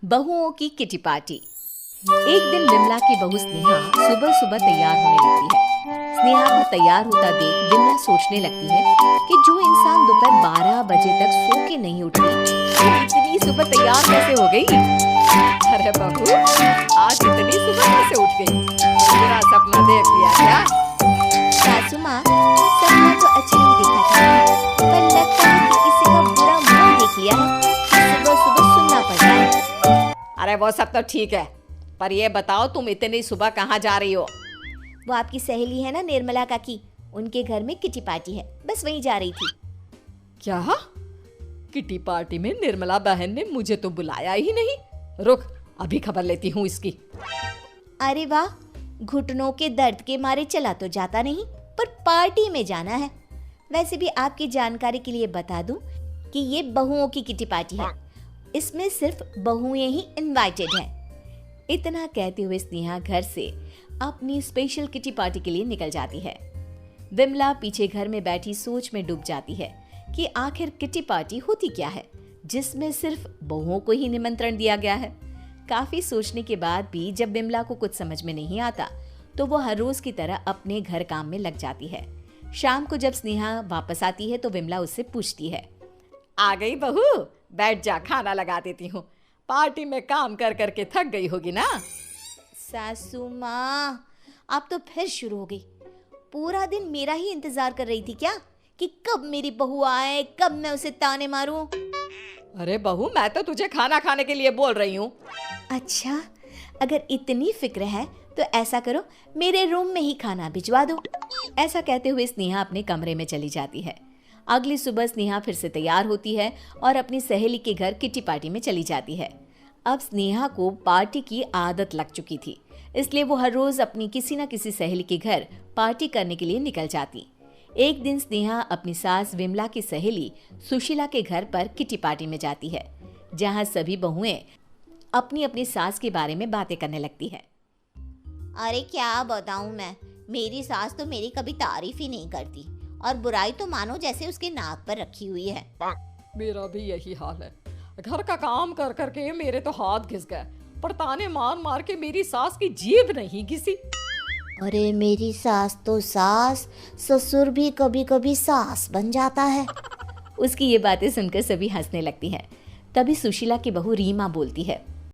बहुओं की kitty party. एक दिन विमला की बहू स्नेहा सुबह सुबह तैयार होने लगती है। स्नेहा को तैयार होता देख विमला सोचने लगती है कि जो इंसान दोपहर 12 बजे तक सो के नहीं उठी, वो इतनी सुबह तैयार कैसे हो गई? अरे बहू, आज इतनी सुबह कैसे उठ गई? पूरा सपना देख लिया क्या? सासू माँ, सपना तो अच्छा ही देखा था, पर लगता है कि किसी का बुरा मुंह देख लिया है। सुबह सुबह सुनना पड़ रहा है। अरे वो सब तो ठीक है, पर ये बताओ तुम इतनी सुबह कहाँ जा रही हो? वो आपकी सहेली है ना निर्मला काकी, उनके घर में किटी पार्टी है, बस वहीं जा रही थी। क्या? किटी पार्टी में निर्मला बहन ने मुझे तो बुलाया ही नहीं। रुक, अभी खबर लेती हूँ इसकी। अरे वाह, घुटनों के दर्द के मारे चला तो जाता नहीं, पर पार्टी में जाना है। वैसे भी आपकी जानकारी के लिए बता दूं कि ये बहुओं की किटी पार्टी है, इसमें सिर्फ बहुएं ही इनवाइटेड हैं। इतना कहते हुए स्नेहा घर से अपनी स्पेशल किटी पार्टी के लिए निकल जाती है। विमला पीछे घर में बैठी सोच में डूब जाती है कि आखिर किटी पार्टी होती क्या है जिसमें सिर्फ बहुओं को ही निमंत्रण दिया गया है। काफी सोचने के बाद भी जब विमला को कुछ समझ में नहीं आता तो वो हर रोज की तरह अपने घर काम में लग जाती है। शाम को जब स्नेहा वापस आती है तो विमला उससे पूछती है, आ गई बहू, बैठ जा, खाना लगा देती हूँ। पार्टी में काम कर करके थक गई होगी ना? सासू माँ, आप तो फिर शुरू हो गई। पूरा दिन मेरा ही इंतजार कर रही थी क्या कि कब मेरी बहू आए, कब मैं उसे ताने मारूं? अरे बहू, मैं तो तुझे खाना खाने के लिए बोल रही हूँ। अच्छा, अगर इतनी फिक्र है तो ऐसा करो, मेरे रूम में ही खाना भिजवा दो। ऐसा कहते हुए स्नेहा अपने कमरे में चली जाती है। अगली सुबह स्नेहा फिर से तैयार होती है और अपनी सहेली के घर किटी पार्टी में चली जाती है। अब स्नेहा को पार्टी की आदत लग चुकी थी, इसलिए वो हर रोज अपनी किसी न किसी सहेली के घर पार्टी करने के लिए निकल जाती। एक दिन स्नेहा अपनी सास विमला की सहेली सुशीला के घर पर किटी पार्टी में जाती है, जहां सभी बहुएं अपनी अपनी सास के बारे में बातें करने लगती है। अरे क्या बताऊं मैं, मेरी सास तो मेरी कभी तारीफ ही नहीं करती और बुराई तो मानो जैसे उसके नाक पर रखी हुई है। मेरा भी यही हाल है। घर का काम कर करके मेरे तो हाथ घिस गए, पर ताने मार मार के मेरी सास की जीभ नहीं घिसी। अरे मेरी सास तो सास, ससुर भी कभी कभी सास बन जाता है। उसकी ये बातें सुनकर सभी हंसने लगती हैं। तभी सुशीला की बहू रीमा बोलती है,